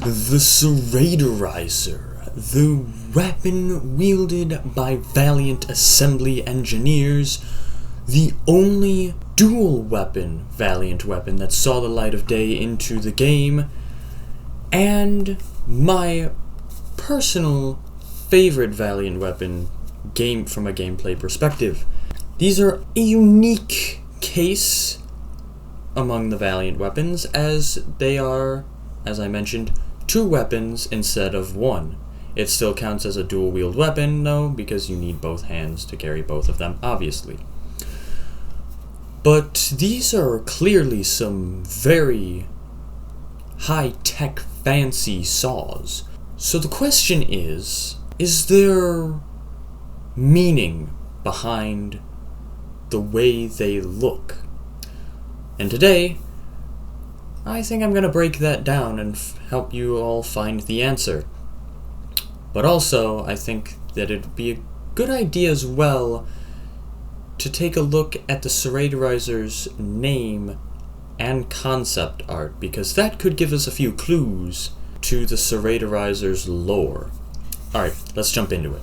The Serratorizer, the weapon wielded by Valiant Assembly engineers, the only dual weapon Valiant weapon that saw the light of day into the game, and my personal favorite Valiant weapon game from a gameplay perspective. These are a unique case among the Valiant weapons, as they are, as I mentioned, two weapons instead of one. It still counts as a dual-wield weapon, though, because you need both hands to carry both of them, obviously. But these are clearly some very high-tech, fancy saws. So the question is there meaning behind the way they look? And today, I think I'm going to break that down and help you all find the answer. But also, I think that it'd be a good idea as well to take a look at the Serratorizer's name and concept art, because that could give us a few clues to the Serratorizer's lore. Alright, let's jump into it.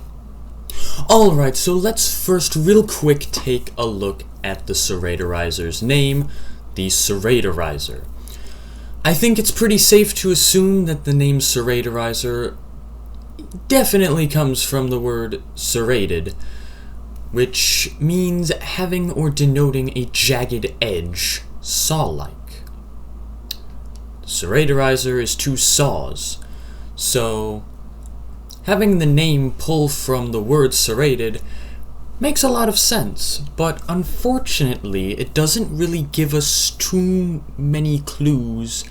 Alright, so let's first real quick take a look at the Serratorizer's name, the Serratorizer. I think it's pretty safe to assume that the name Serratorizer definitely comes from the word serrated, which means having or denoting a jagged edge, saw-like. The Serratorizer is two saws, so having the name pull from the word serrated makes a lot of sense, but unfortunately it doesn't really give us too many clues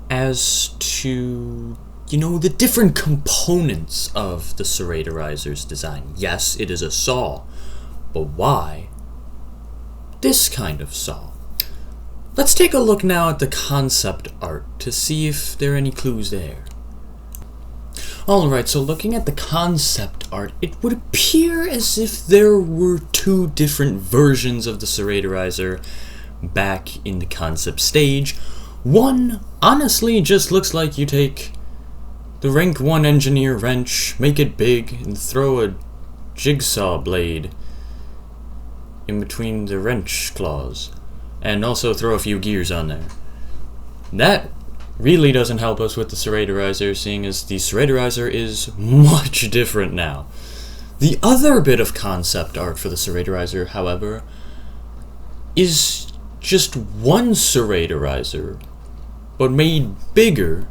as to, the different components of the Serratorizer's design. Yes, it is a saw, but why this kind of saw? Let's take a look now at the concept art to see if there are any clues there. Alright, so looking at the concept art, it would appear as if there were two different versions of the Serratorizer back in the concept stage. One honestly just looks like you take the rank 1 engineer wrench, make it big, and throw a jigsaw blade in between the wrench claws, and also throw a few gears on there. That really doesn't help us with the Serratorizer, seeing as the Serratorizer is much different now. The other bit of concept art for the Serratorizer, however, is just one Serratorizer, but made bigger,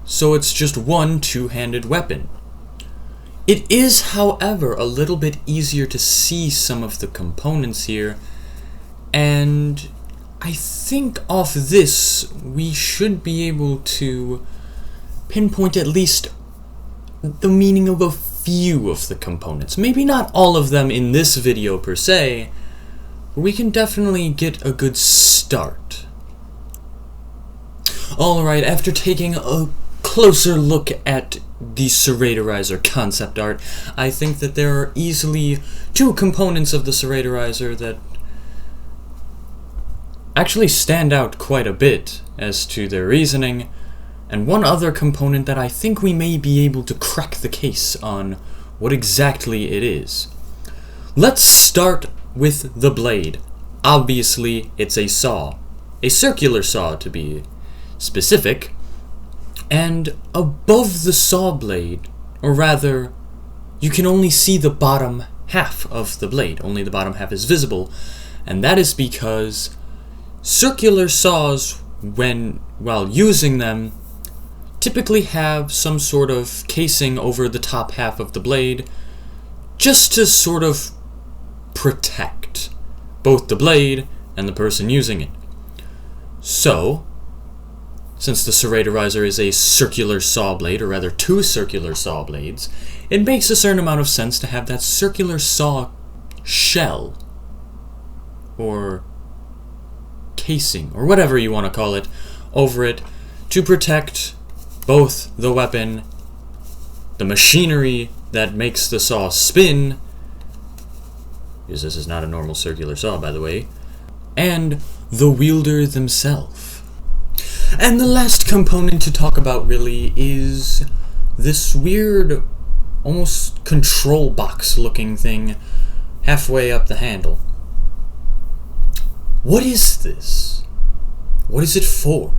so it's just one two-handed weapon. It is, however, a little bit easier to see some of the components here, and I think off this, we should be able to pinpoint at least the meaning of a few of the components. Maybe not all of them in this video per se, but we can definitely get a good start. Alright, after taking a closer look at the Serratorizer concept art, I think that there are easily two components of the Serratorizer that actually stand out quite a bit as to their reasoning, and one other component that I think we may be able to crack the case on what exactly it is. Let's start with the blade. Obviously, it's a saw. A circular saw, to be specific. And above the saw blade, or rather, you can only see the bottom half of the blade. Only the bottom half is visible, and that is because circular saws, while using them, typically have some sort of casing over the top half of the blade, just to sort of protect both the blade and the person using it. So, since the Serratorizer is a circular saw blade, or rather two circular saw blades, it makes a certain amount of sense to have that circular saw shell, or casing, or whatever you want to call it, over it to protect both the weapon, the machinery that makes the saw spin, because this is not a normal circular saw, by the way, and the wielder themselves. And the last component to talk about really is this weird, almost control box looking thing halfway up the handle. What is this? What is it for?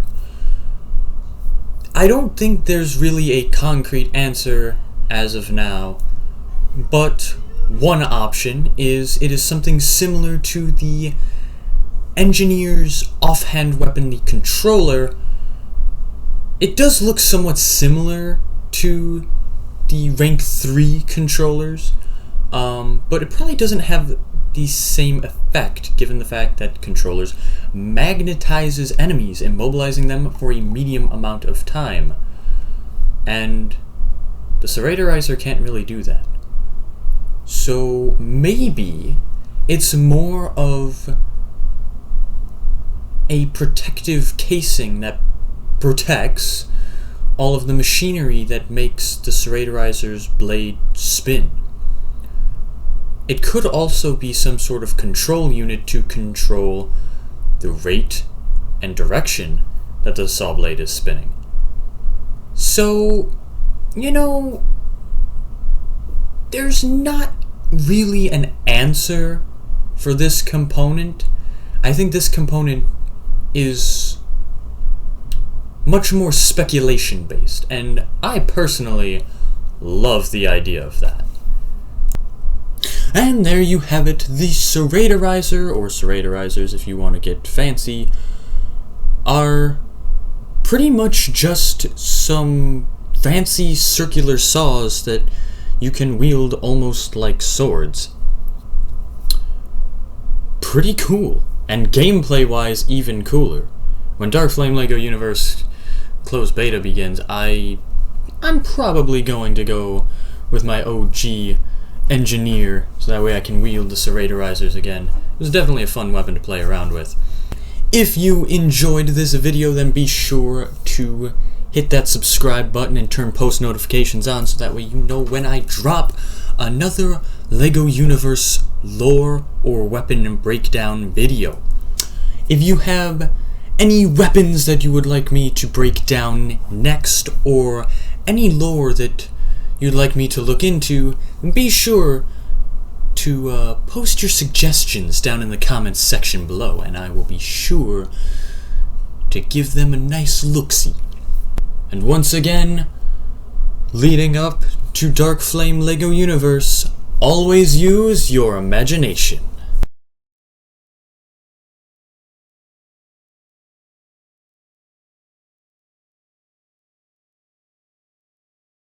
I don't think there's really a concrete answer as of now, but one option is it is something similar to the engineer's offhand weapon, the controller. It does look somewhat similar to the rank 3 controllers, but it probably doesn't have the same effect, given the fact that controllers magnetizes enemies, immobilizing them for a medium amount of time. And the Serratorizer can't really do that. So maybe it's more of a protective casing that protects all of the machinery that makes the Serratorizer's blade spin. It could also be some sort of control unit to control the rate and direction that the saw blade is spinning. So, there's not really an answer for this component. I think this component is much more speculation based, and I personally love the idea of that. And there you have it, the Serratorizer, or Serratorizers if you want to get fancy, are pretty much just some fancy circular saws that you can wield almost like swords. Pretty cool, and gameplay-wise even cooler. When Dark Flame LEGO Universe closed beta begins, I'm probably going to go with my OG engineer, so that way I can wield the Serratorizers again. It was definitely a fun weapon to play around with. If you enjoyed this video, then be sure to hit that subscribe button and turn post notifications on, so that way you know when I drop another LEGO Universe lore or weapon breakdown video. If you have any weapons that you would like me to break down next, or any lore that you'd like me to look into, be sure to post your suggestions down in the comments section below, and I will be sure to give them a nice look-see. And once again, leading up to Dark Flame LEGO Universe, always use your imagination.